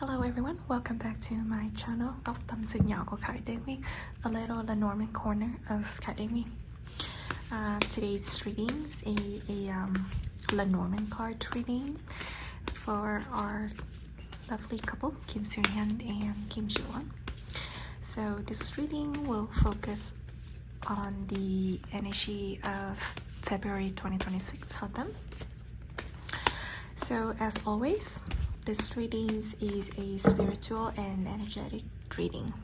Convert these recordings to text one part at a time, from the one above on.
Hello everyone, welcome back to my channel Góc tâm sự nhỏ của Khải đến Nguyên, a little Lenormand corner of Khải đến Nguyên. Today's reading is a Lenormand card reading for our lovely couple, Kim Soo Hyun and Kim Soo Hyun. So this reading will focus on the energy of February 2026 for them. So as always, this reading is a spiritual and energetic reading.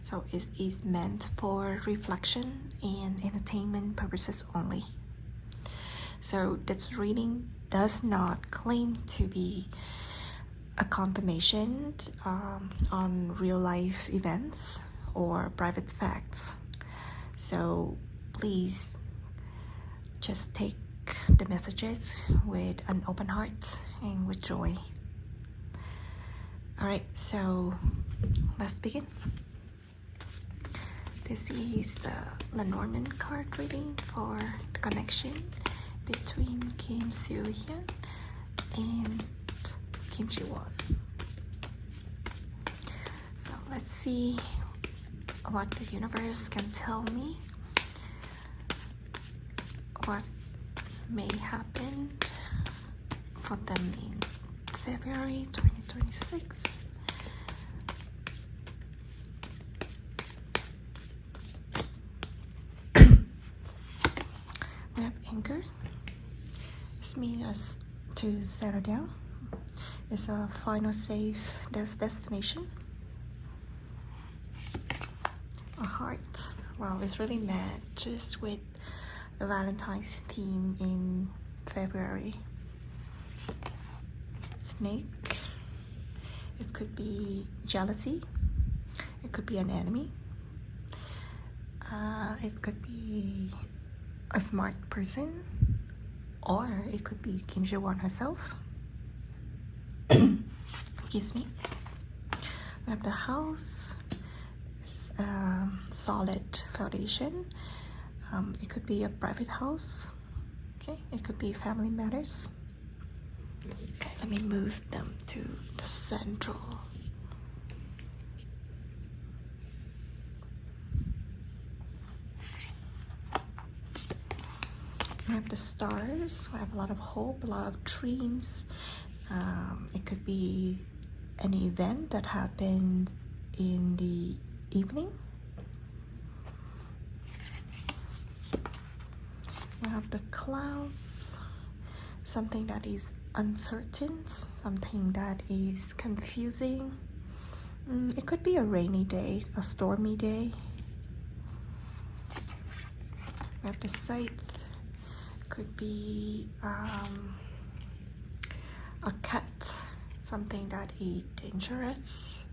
So it is meant for reflection and entertainment purposes only. So this reading does not claim to be a confirmation on real life events or private facts. So please just take the messages with an open heart and with joy. Alright, so let's begin. This is the Lenormand card reading for the connection between Kim Soo Hyun and Kim Soo Hyun. So let's see what the universe can tell me. What may happen for them in February 2026. We have anchor. This means us to settle down. It's a final safe destination. A heart. Wow, it's really matches with the Valentine's theme in February. Snake. It could be jealousy. It could be an enemy. It could be a smart person, or it could be Kim Soo Hyun herself. Excuse me. We have the house. It's a solid foundation. It could be a private house. Okay, it could be family matters. Okay, let me move them to the central. We have the stars. We have a lot of hope, a lot of dreams. It could be an event that happened in the evening. We have the clouds. Something that is uncertain, something that is confusing. It could be a rainy day, a stormy day. We have the scythe. Could be a cat, something that is dangerous,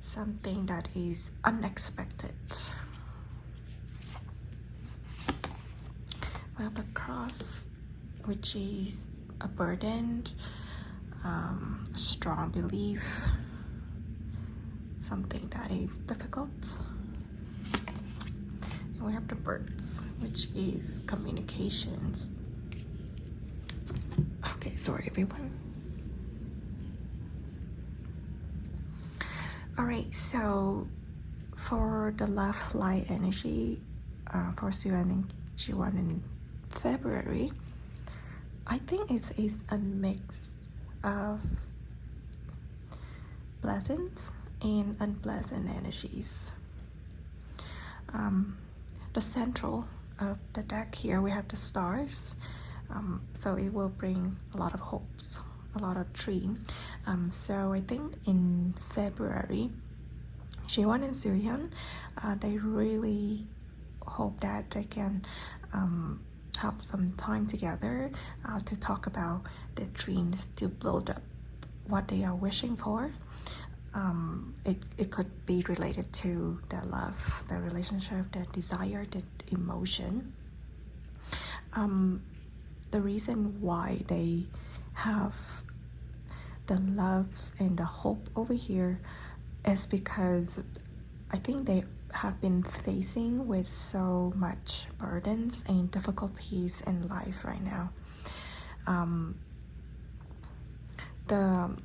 something that is unexpected. We have the cross, which is a burden, a strong belief, something that is difficult. And we have the birds, which is communications. Okay, sorry everyone. Alright, so for the love light energy for Soo Hyun and Ji Won in February, I think it is a mix of pleasant and unpleasant energies. The central of the deck here, we have the stars. So it will bring a lot of hopes, a lot of dream. So I think in February, Ji Won and Soo Hyun, they really hope that they can have some time together to talk about their dreams, to build up what they are wishing for. It could be related to their love, their relationship, their desire, their emotion. The reason why they have the loves and the hope over here is because I think they have been facing with so much burdens and difficulties in life right now. The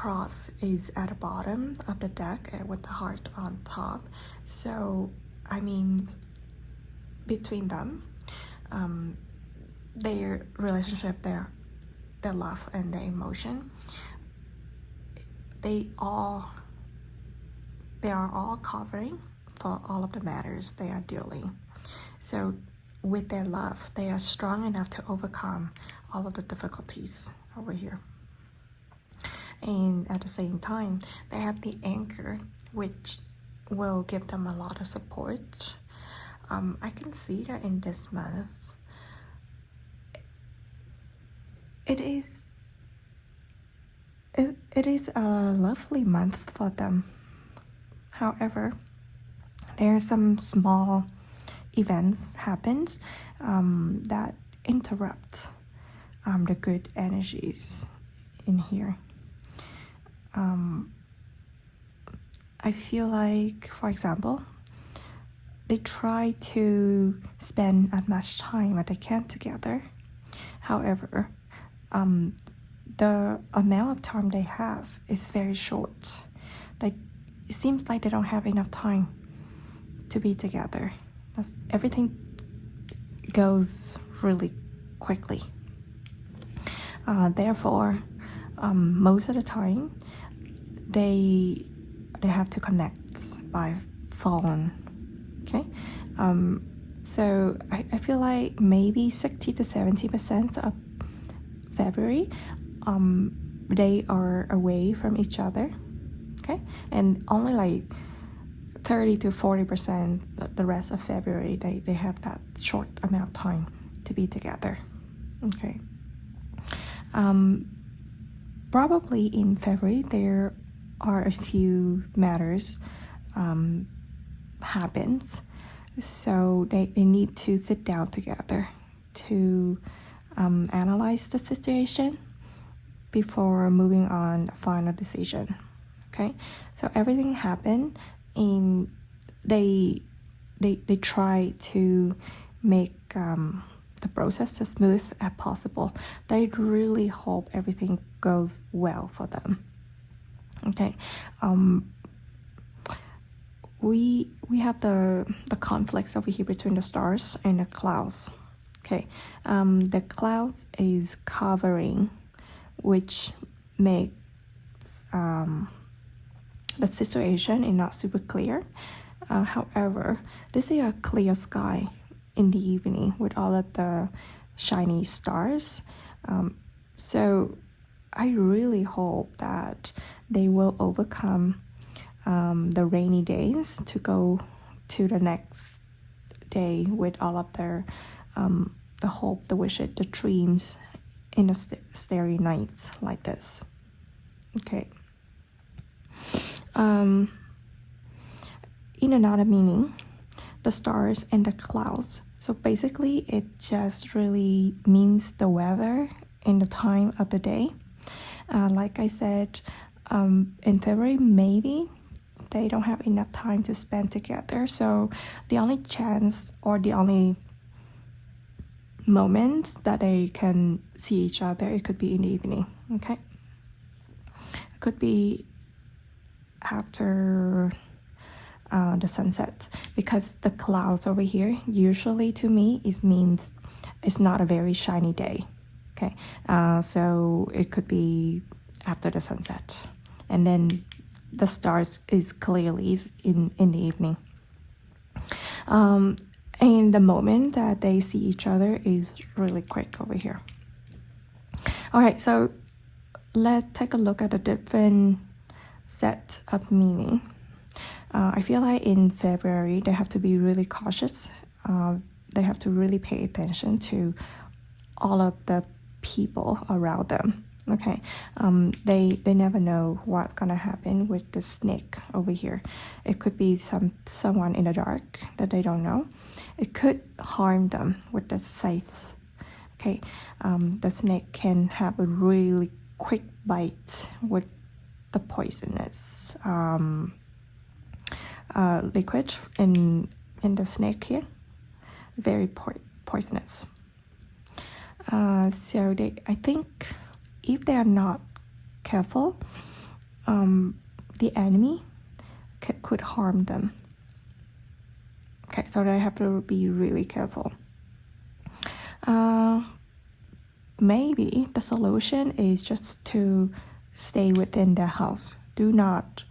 cross is at the bottom of the deck with the heart on top. So I mean, between them, their relationship, their love and their emotion, they are all covering for all of the matters they are dealing. So with their love, they are strong enough to overcome all of the difficulties over here. And at the same time, they have the anchor, which will give them a lot of support. I can see that in this month, it is a lovely month for them. However, there are some small events happened that interrupt the good energies in here. I feel like, for example, they try to spend as much time as they can together. However, the amount of time they have is very short. Like, it seems like they don't have enough time to be together. Everything goes really quickly. Therefore, most of the time, they have to connect by phone. Okay, so I feel like maybe 60 to 70% of February, they are away from each other. Okay, and only like 30 to 40% the rest of February, they have that short amount of time to be together. Okay. Probably in February there are a few matters happens, so they need to sit down together to analyze the situation before moving on a final decision. Okay, so everything happened and they try to make the process as smooth as possible. They really hope everything goes well for them. Okay, we have the conflicts over here between the stars and the clouds. Okay, the clouds is covering, which makes the situation is not super clear. However, this is a clear sky in the evening with all of the shiny stars. So I really hope that they will overcome the rainy days to go to the next day with all of their the hope, the wishes, the dreams in a starry nights like this. Okay. In another meaning, the stars and the clouds. So basically, it just really means the weather and the time of the day. Like I said, in February, maybe they don't have enough time to spend together. So the only chance or the only moments that they can see each other, it could be in the evening. Okay, it could be after the sunset, because the clouds over here usually to me means it's not a very shiny day. Okay, so it could be after the sunset, and then the stars is clearly in the evening. And the moment that they see each other is really quick over here. All right, so let's take a look at a different set of meaning. I feel like in February they have to be really cautious. They have to really pay attention to all of the people around them. Okay, they never know what's gonna happen with the snake over here. It could be someone in the dark that they don't know. It could harm them with the scythe. Okay, the snake can have a really quick bite with the poisonous liquid in the snake here. Very poisonous. So I think if they are not careful, the enemy could harm them. Okay, so they have to be really careful. Maybe the solution is just to stay within their house. Do not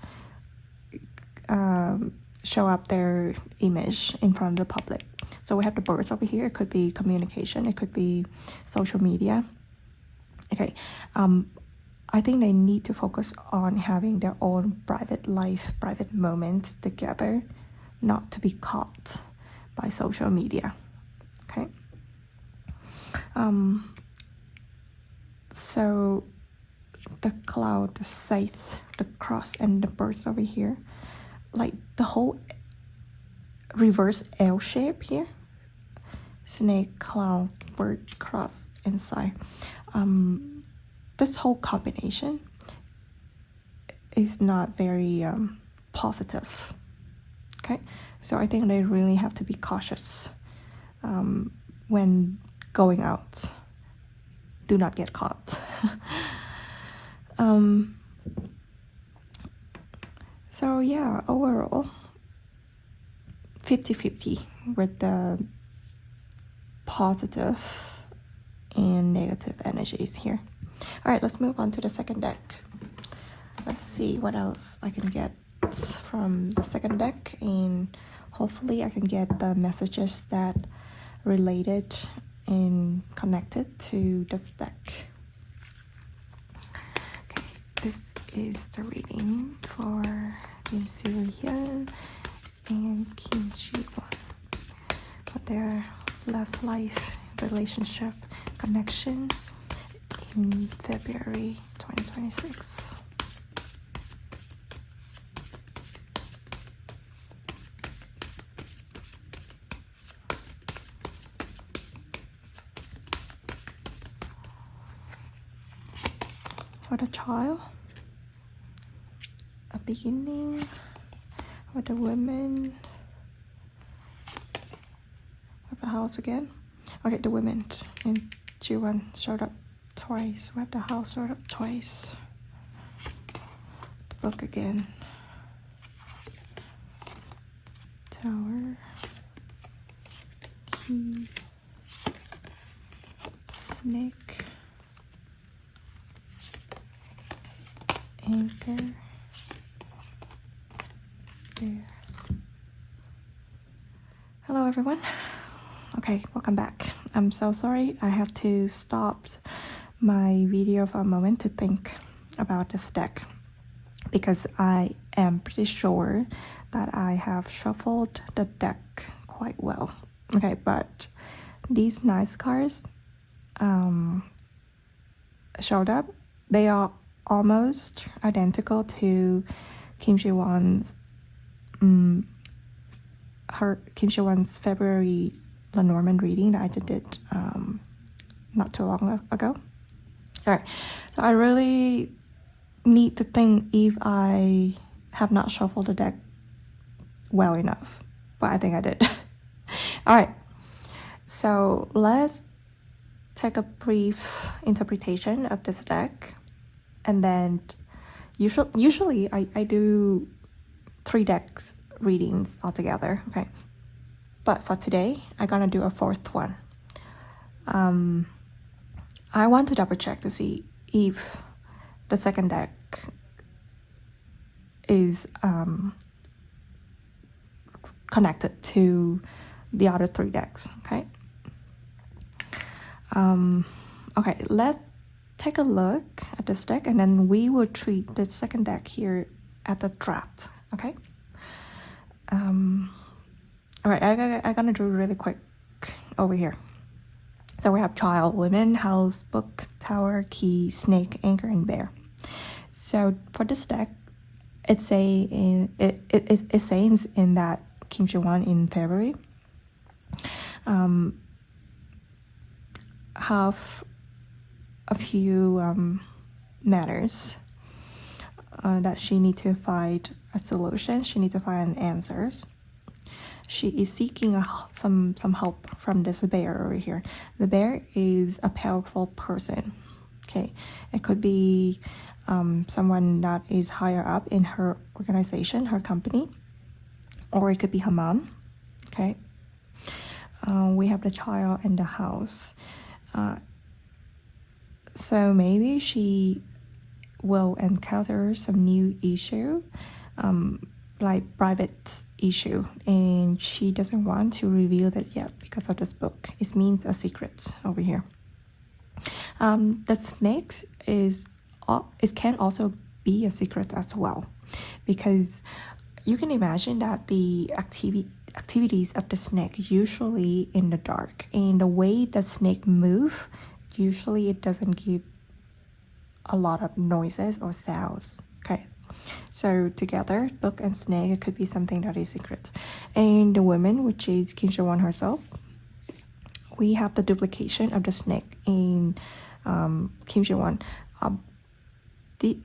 show up their image in front of the public. So we have the birds over here. It could be communication. It could be social media. Okay. I think they need to focus on having their own private life, private moments together, not to be caught by social media. Okay. So the cloud, the scythe, the cross, and the birds over here, like the whole reverse L shape here, snake, cloud, bird, cross inside. This whole combination is not very positive. Okay, so I think they really have to be cautious when going out. Do not get caught. So yeah, overall 50-50 with the positive and negative energies here. All right, let's move on to the second deck. Let's see what else I can get from the second deck, and hopefully I can get the messages that related and connected to this deck. Okay, this is the reading for Kim Soo Hyun and Kim Soo Hyun for their love life, relationship, connection in February 2026. For the child, a beginning. For the women, for the house again. Okay, the women in Q1 showed up twice. We have the house showed up twice. The book again. Tower. Key. Snake. Anchor. There. Hello everyone. Okay, welcome back. I'm so sorry I have to stop my video for a moment to think about this deck, because I am pretty sure that I have shuffled the deck quite well. Okay, but these nice cards showed up. They are almost identical to Kim Soo Hyun's Kim Soo Hyun's February Lenormand reading that I did not too long ago. All right, so I really need to think if I have not shuffled the deck well enough, but I think I did. All right, so let's take a brief interpretation of this deck, and then usually I do 3 decks readings altogether, okay? But for today, I'm gonna do a 4th one. I want to double check to see if the second deck is connected to the other 3 decks, okay? Okay, let's take a look at this deck, and then we will treat the second deck here at the draft, okay? All right, I'm gonna do really quick over here. So we have child, women, house, book, tower, key, snake, anchor, and bear. So for this deck, it says in that Kim Soo Hyun in February have a few matters that she need to find a solution. She need to find answers. She is seeking some help from this bear over here. The bear is a powerful person. Okay, it could be someone that is higher up in her organization, her company, or it could be her mom. Okay. We have the child and the house. So maybe she will encounter some new issue, like private issue, and she doesn't want to reveal that yet because of this book. It means a secret over here. The snake it can also be a secret as well, because you can imagine that the activities of the snake usually in the dark, and the way the snake move, usually it doesn't give a lot of noises or sounds. Okay, so together, book and snake, it could be something that is secret. And the woman, which is Kim Soo Hyun herself, we have the duplication of the snake in Kim Soo Hyun.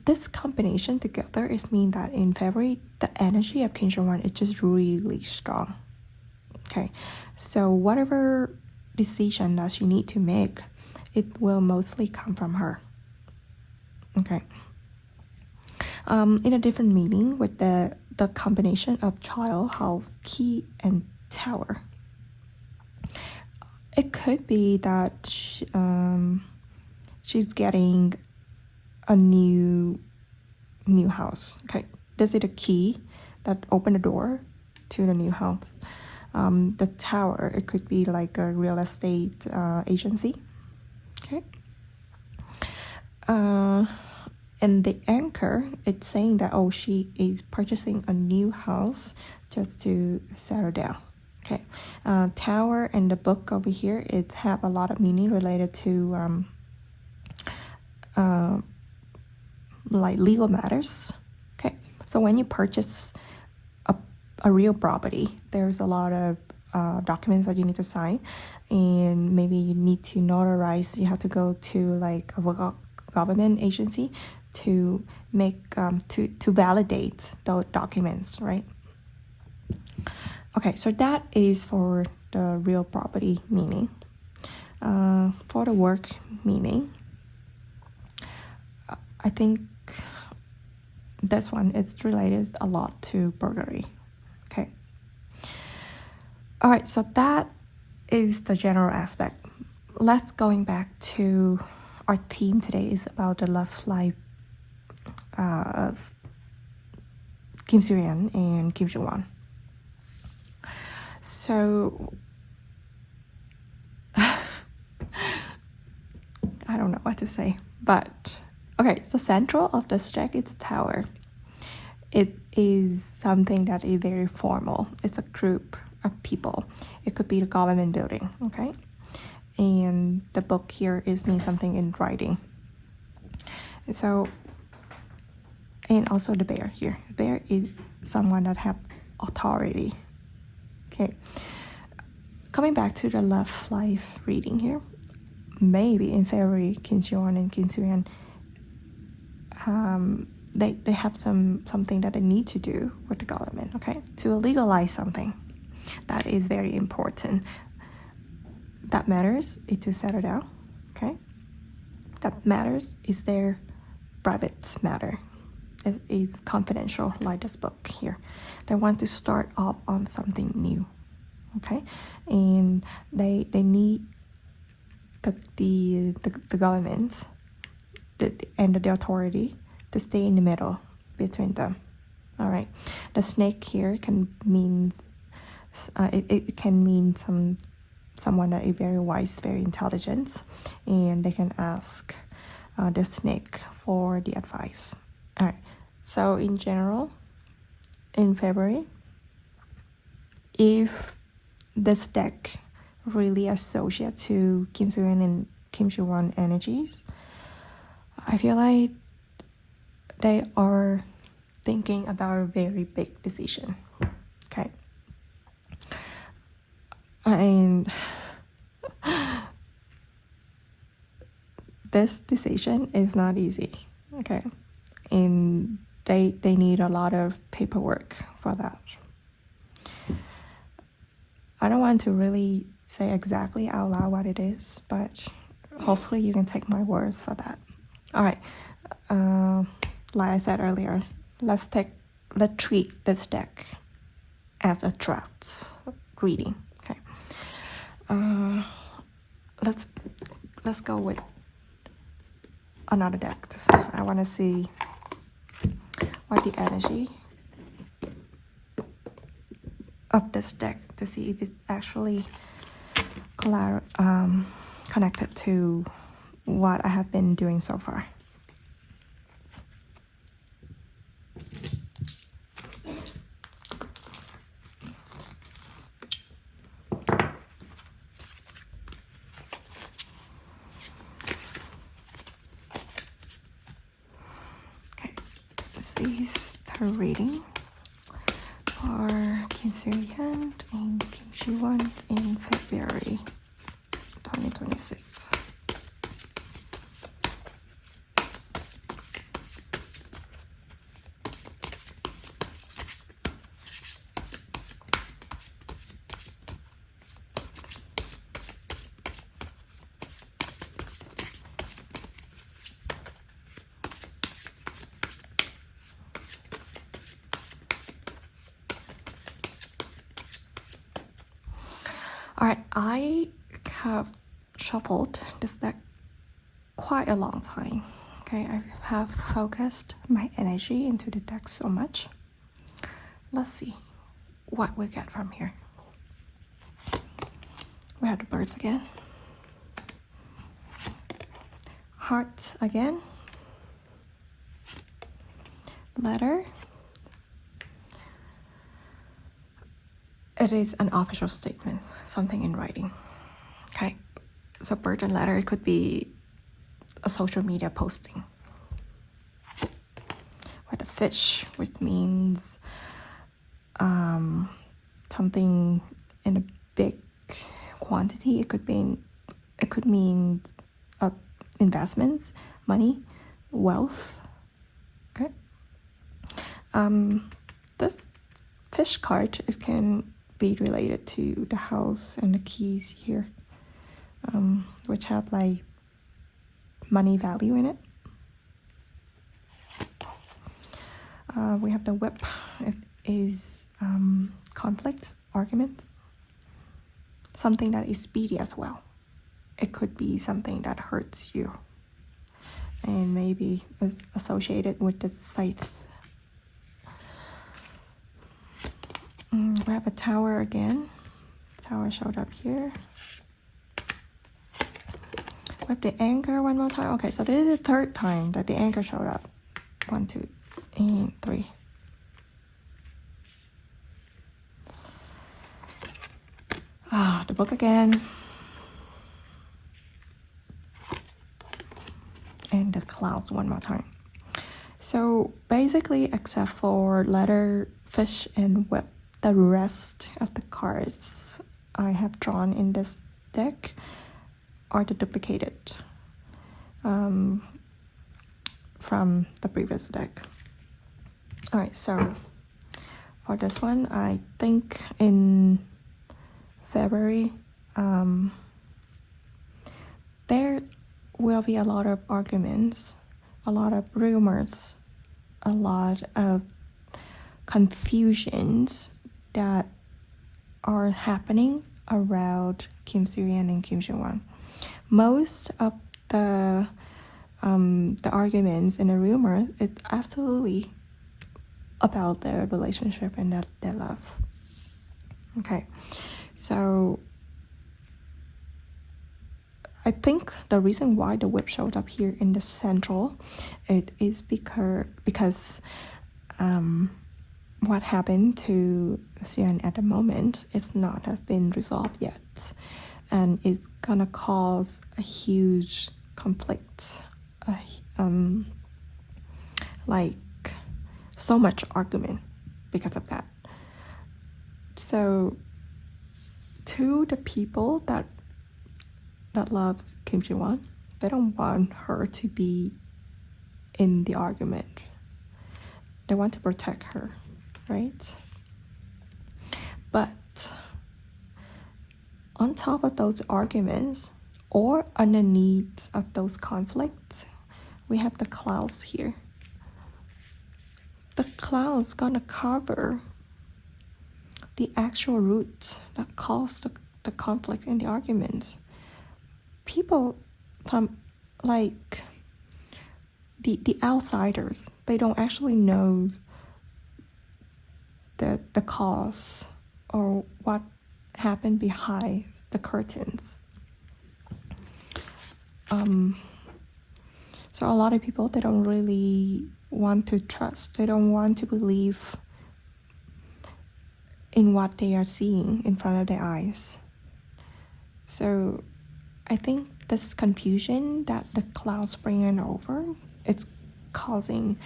This combination together is mean that in February, the energy of Kim Soo Hyun is just really strong. Okay, so whatever decision that you need to make, it will mostly come from her. Okay. In a different meaning with the combination of child, house, key, and tower, it could be that she's getting a new house. Okay, this is the key that open the door to the new house. The tower, it could be like a real estate agency. Okay. And the anchor, it's saying that, oh, she is purchasing a new house just to settle down. Okay. Tower and the book over here, it have a lot of meaning related to like legal matters. Okay. So when you purchase a real property, there's a lot of documents that you need to sign, and maybe you need to notarize. You have to go to like a government agency to make to validate those documents, right? Okay, so that is for the real property meaning. For the work meaning, I think this one is related a lot to burglary. Okay. All right, so that is the general aspect. Let's going back to our theme today is about the love life of Kim Soo Hyun and Kim Soo Hyun. So I don't know what to say, but okay, the central of this deck is the tower. It is something that is very formal. It's a group of people. It could be the government building, okay? And the book here is mean something in writing. So, and also the bear here. The bear is someone that have authority. Okay. Coming back to the love life reading here, maybe in February, Kim Soo Hyun and Kim Soo Hyun, they have something that they need to do with the government, okay, to legalize something. That is very important. That matters is to settle down, okay? That matters is their private matter. It is confidential, like this book here. They want to start off on something new, okay? And they need the government and the authority to stay in the middle between them. All right. The snake here can mean it can mean someone that is very wise, very intelligent, and they can ask the snake for the advice. All right. So in general, in February, if this deck really associate to Kim Soo Hyun and Kim Soo Hyun energies, I feel like they are thinking about a very big decision. Okay. And this decision is not easy. Okay. And they need a lot of paperwork for that. I don't want to really say exactly out loud what it is, but hopefully you can take my words for that. All right. like I said earlier, let's treat this deck as a draft reading. Okay. Let's go with another deck. I want to see what the energy of this deck, to see if it's actually connected to what I have been doing so far. Okay, this is the reading for Kim Soo Hyun and Kim Soo Hyun in February 2026. Alright, I have shuffled this deck quite a long time. Okay, I have focused my energy into the deck so much. Let's see what we get from here. We have the birds again. Hearts again. Letter. It is an official statement, something in writing. Okay, so bird and letter, it could be a social media posting. With a fish, which means something in a big quantity. It could mean investments, money, wealth. Okay. This fish card, it can be related to the house and the keys here, which have like money value in it. We have the whip. It is conflict, arguments, something that is speedy as well. It could be something that hurts you and maybe is associated with the scythe. We have a tower again. Tower showed up here. We have the anchor one more time. Okay, so this is the third time that the anchor showed up. 1, 2, and 3. The book again. And the clouds one more time. So basically, except for letter, fish, and whip, the rest of the cards I have drawn in this deck are the duplicated from the previous deck. Alright, so for this one, I think in February, there will be a lot of arguments, a lot of rumors, a lot of confusions that are happening around Kim Soo Hyun and Kim Soo Hyun. Most of the arguments and the rumor, it's absolutely about their relationship and their love. Okay, so I think the reason why the whip showed up here in the central, it is because what happened to Hyun at the moment is not have been resolved yet, and it's gonna cause a huge conflict, like so much argument because of that. So to the people that loves Kim Soo Hyun, they don't want her to be in the argument. They want to protect her, right? But on top of those arguments or underneath of those conflicts, we have the clouds here. The clouds gonna cover the actual roots that caused the conflict and the arguments. People from like the outsiders, they don't actually know the cause or what happened behind the curtains. So a lot of people, they don't really want to trust. They don't want to believe in what they are seeing in front of their eyes. So I think this confusion that the clouds bringing over, it's causing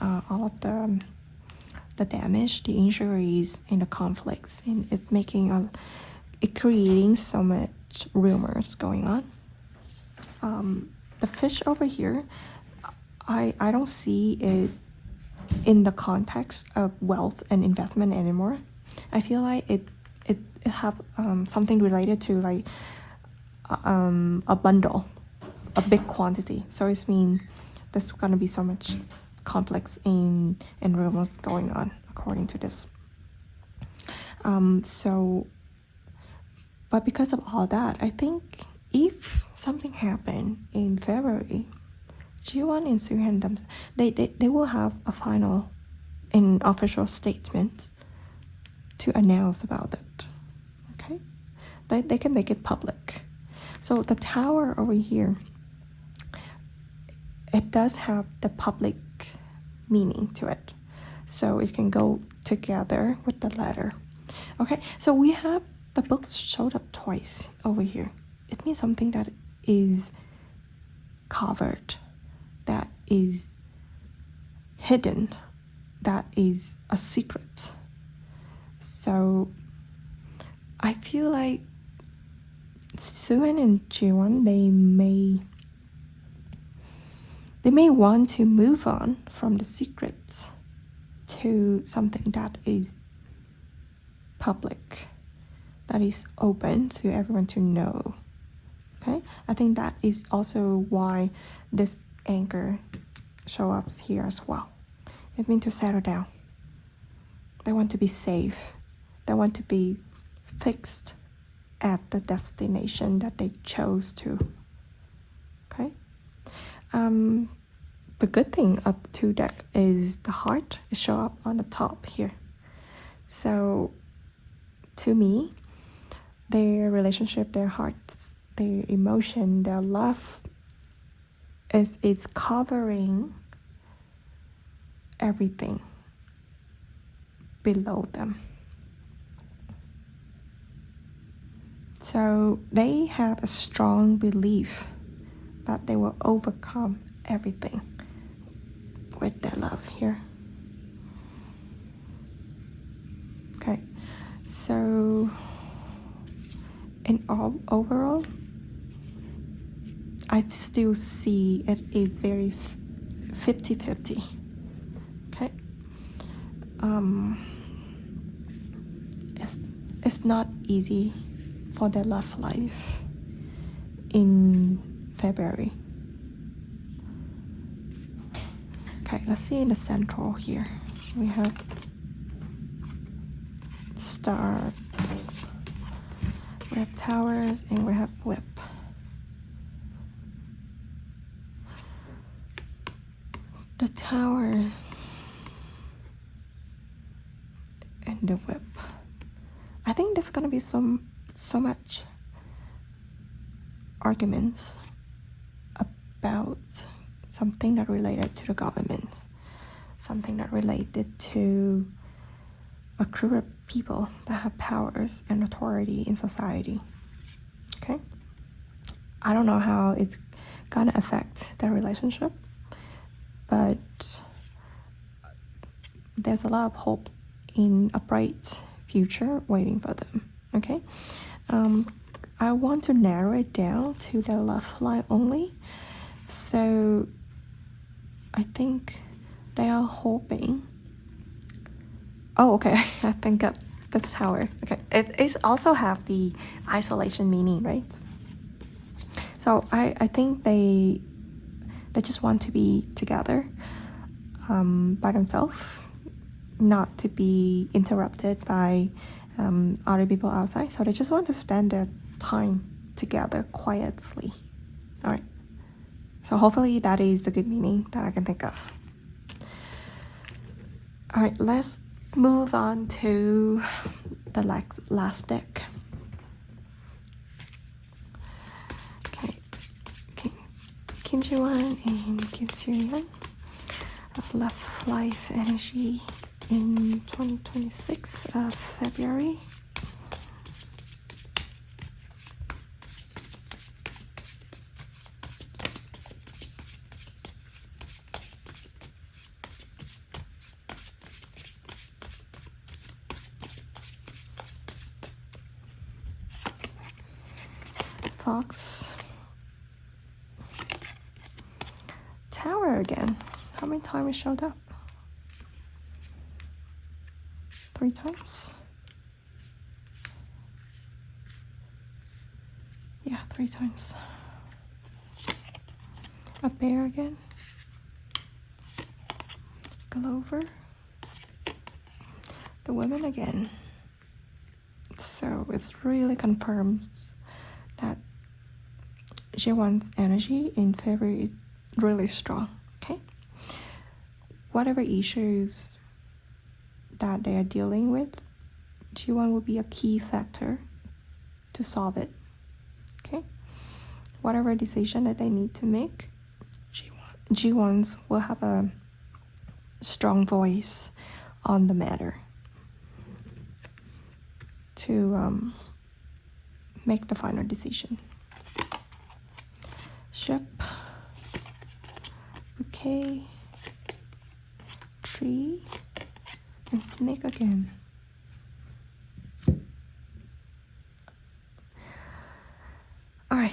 all of the damage, the injuries, and the conflicts, and it's making it creating so much rumors going on. The fish over here, I don't see it in the context of wealth and investment anymore. I feel like it have something related to like a bundle, a big quantity. So it means there's gonna be so much conflicts and rumors going on according to this. But because of all that, I think if something happened in February, Jiwon and Soo Hyun, they will have a final and official statement to announce about it. Okay, they can make it public. So the tower over here, it does have the public meaning to it, so it can go together with the letter. Okay, so we have the books showed up twice over here. It means something that is covered, that is hidden, that is a secret. So I feel like Suwon and Jiwon, they may want to move on from the secrets to something that is public, that is open to everyone to know. Okay, I think that is also why this anchor show up here as well. It means to settle down. They want to be safe. They want to be fixed at the destination that they chose to. Okay. The good thing of the two deck is the heart is show up on the top here. So to me, their relationship, their hearts, their emotion, their love is covering everything below them. So they have a strong belief that they will overcome everything with their love here. Okay, so in overall, I still see it is very 50-50. Okay, it's not easy for their love life in February. Okay, let's see in the central here. We have stars, we have towers, and we have whip. The towers and the whip. I think there's gonna be so much arguments about something that related to the government, something that related to a group of people that have powers and authority in society. Okay, I don't know how it's gonna affect their relationship, but there's a lot of hope in a bright future waiting for them. Okay, I want to narrow it down to the love life only. So I think they are hoping. Oh, okay. I think that's tower. Okay, it is also have the isolation meaning, right? So I think they They just want to be together by themselves, not to be interrupted by other people outside. So they just want to spend their time together quietly. All right. So hopefully that is the good meaning that I can think of. All right, let's move on to the last deck. Okay, Kim Soo Hyun and Kim Soo Hyun of love life energy in 2026 of February. Fox, Tower again. How many times it showed up? 3 times? Yeah, 3 times. A bear again. Glover. The women again. So it really confirms that Jaewon's energy in February is really strong, okay? Whatever issues that they are dealing with, Jaewon will be a key factor to solve it, okay? Whatever decision that they need to make, Jaewon's will have a strong voice on the matter to make the final decision. Ship, bouquet, tree, and snake again. All right.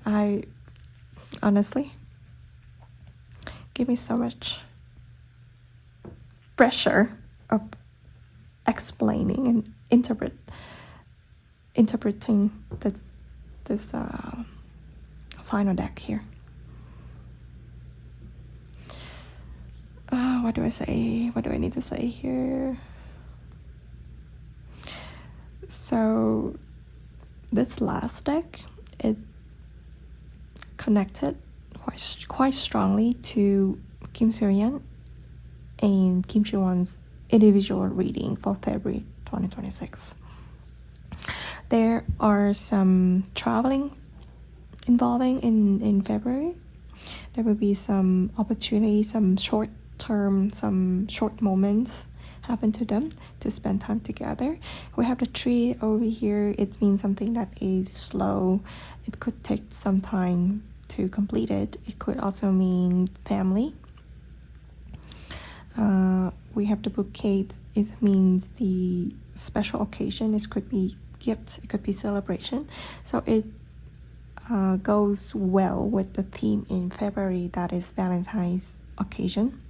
I honestly give me so much pressure of explaining and interpreting this final deck here. What do I say? What do I need to say here? So this last deck, it connected quite strongly to Kim Soo Hyun and Kim Soo Hyun's individual reading for February 2026. There are some traveling involving in February. There will be some opportunities, some short moments happen to them to spend time together. We have the tree over here. It means something that is slow. It could take some time to complete it. It could also mean family. We have the bouquet. It means the special occasion. It could be gifts. It could be celebration. So it goes well with the theme in February, that is Valentine's occasion.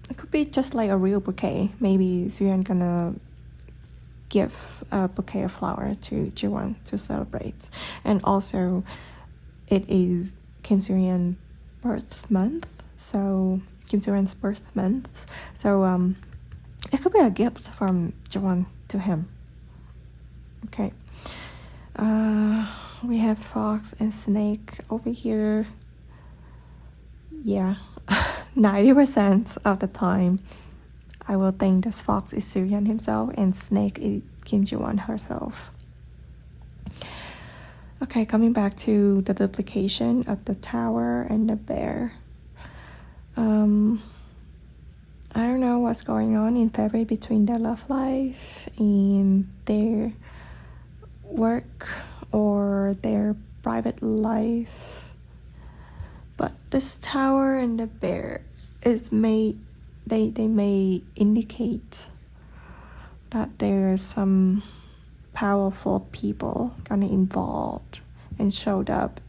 It could be just like a real bouquet. Maybe Soo Hyun gonna give a bouquet of flower to Jaewon to celebrate. And also, it is Kim Soo Hyun's birth month. So Kim Soo Hyun's birth month. So it could be a gift from Jaewon to him. Okay. We have fox and snake over here. Yeah. 90% of the time, I will think this fox is Soo Hyun himself and snake is Kim Jaewon herself. Okay, coming back to the duplication of the tower and the bear. I don't know what's going on in February between their love life and their work or their private life. But this tower and the bear is they may indicate that there's some powerful people kind of involved and showed up.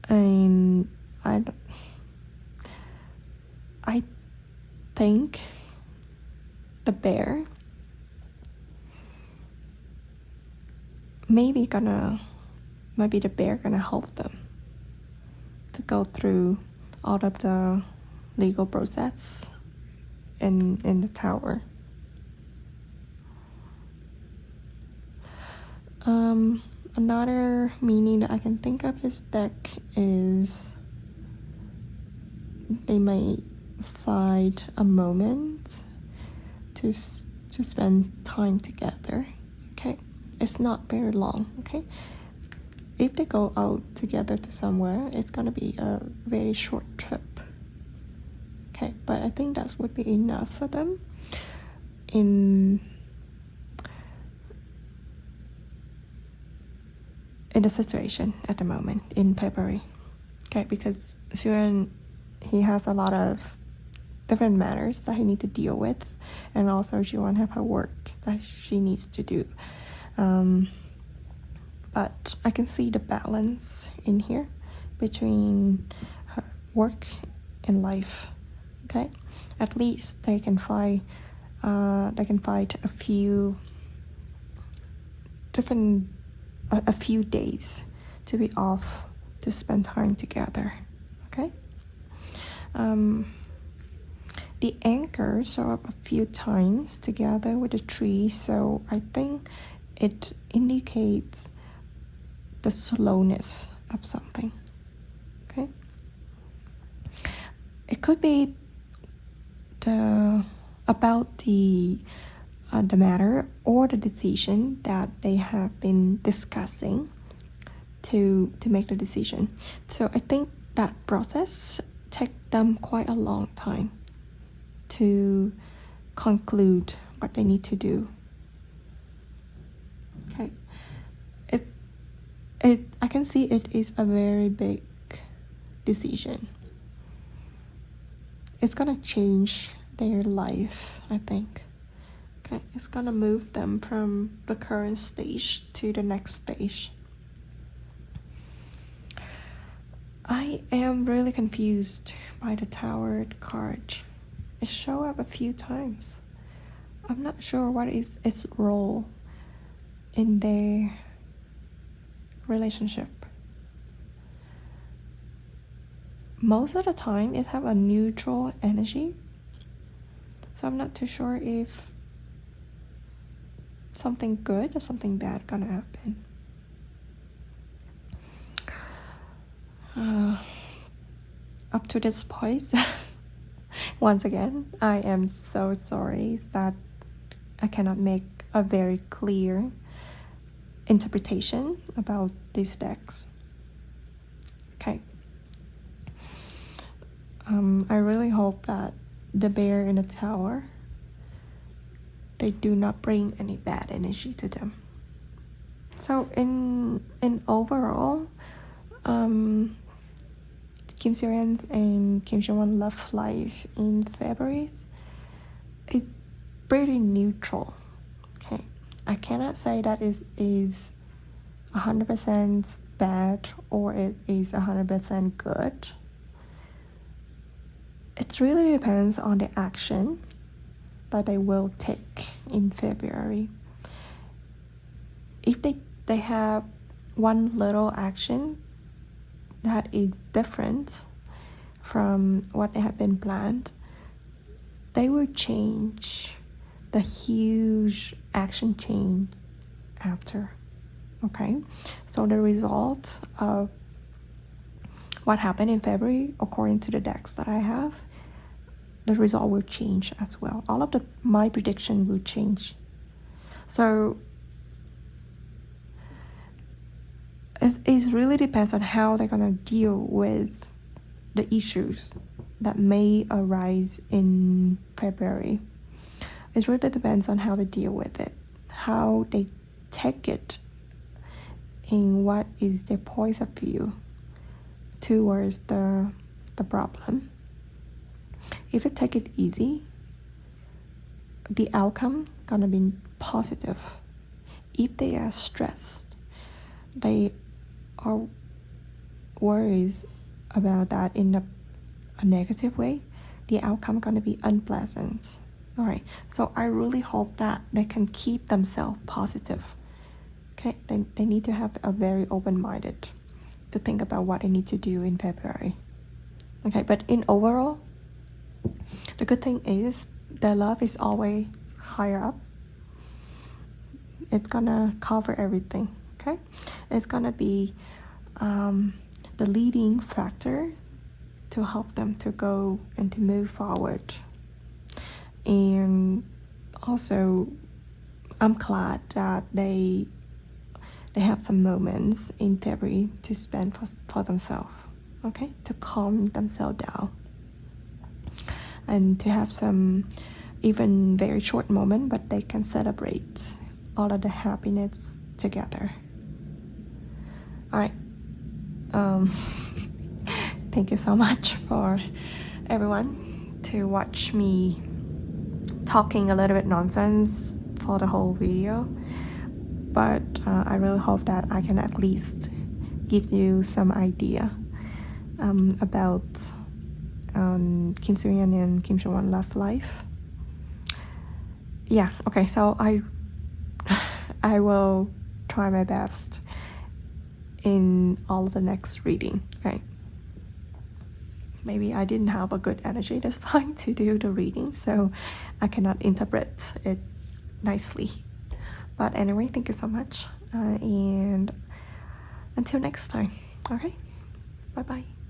And I think the bear maybe the bear gonna help them to go through all of the legal process in the tower. Another meaning that I can think of this deck is they may find a moment to spend time together. Okay, it's not very long. Okay, if they go out together to somewhere, it's gonna be a very short trip. Okay, but I think that would be enough for them in the situation at the moment in February. Okay, because Soo, he has a lot of different matters that he needs to deal with, and also she won't have her work that she needs to do. But I can see the balance in here between her work and life. Okay, at least they can find a few days to be off to spend time together. Okay. The anchor show up a few times together with the tree, so I think it indicates the slowness of something. Okay. It could be about the matter or the decision that they have been discussing to make the decision. So I think that process takes them quite a long time to conclude what they need to do. Okay, I can see it is a very big decision. It's gonna change their life, I think. Okay, it's gonna move them from the current stage to the next stage. I am really confused by the Tower card. It showed up a few times. I'm not sure what is its role in their relationship. Most of the time it have a neutral energy, so I'm not too sure if something good or something bad gonna happen. Up to this point, once again, I am so sorry that I cannot make a very clear interpretation about these decks. Okay. I really hope that the bear in the tower, they do not bring any bad energy to them. So in overall, Kim Soo Hyun and Kim Soo Hyun love life in February, it's pretty neutral. Okay, I cannot say that it is 100% bad or it is 100% good. It really depends on the action that they will take in February. If they have one little action that is different from what they have been planned, they will change the huge action change after. Okay, so the result of what happened in February, according to the decks that I have, the result will change as well. All of my prediction will change. So it really depends on how they're gonna deal with the issues that may arise in February. It really depends on how they deal with it, how they take it, and what is their point of view towards the problem. If they take it easy, the outcome gonna be positive. If they are stressed, they are worried about that in a negative way, the outcome gonna be unpleasant. All right, so I really hope that they can keep themselves positive. Okay, they need to have a very open-minded to think about what they need to do in February. Okay, but in overall, the good thing is their love is always higher up. It's gonna cover everything. Okay, it's gonna be the leading factor to help them to go and to move forward. And also, I'm glad that they have some moments in February to spend for themselves, okay, to calm themselves down, and to have some even very short moment, but they can celebrate all of the happiness together. All right. Thank you so much for everyone to watch me talking a little bit nonsense for the whole video, but I really hope that I can at least give you some idea about Kim Soo Hyun and Kim Soo Hyun love life. Yeah, okay, so I will try my best in all of the next reading, okay? Maybe I didn't have a good energy this time to do the reading, so I cannot interpret it nicely. But anyway, thank you so much, and until next time, okay? Bye-bye.